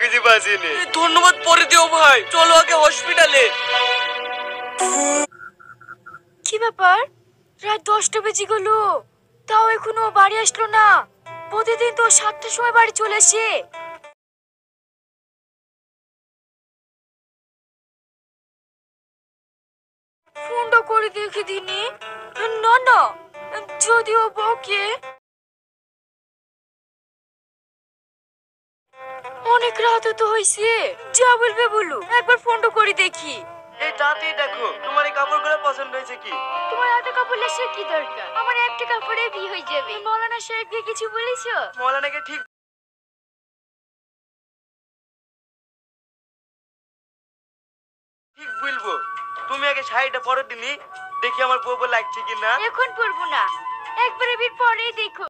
খুঁজে বাঁচিনি। ধন্যবাদ পরে দিও ভাই, চলো আগে হসপিটালে। কি ব্যাপার, রাত 10টা বেজে গেল, তাও এখনো ও বাড়ি আসলো না? প্রতিদিন তো 7টার সময় বাড়ি চলে আসে। ফোনটা করে দেখে দিনি। না না, যদিও বকে। অনেক রাত তো হয়েছে, যা বলবে বলো, একবার ফোনটা করে দেখি। এই তাতেই দেখো তোমার এই কাপড়গুলো পছন্দ হয়েছে কি? তোমার এত কাপড় সে কি দরকার? আমার একটা কাপড়ে বিয়ে হয়ে যাবে। মৌলানা সাহেবকে কিছু বলেছো? মৌলানাকে ঠিক ঠিক বলবো। তুমি আগে শাড়িটা পরো দিনি, দেখি আমার বউ লাগছে কিনা। এখন পরবো না, একবারে বিয়ের পরেই দেখো।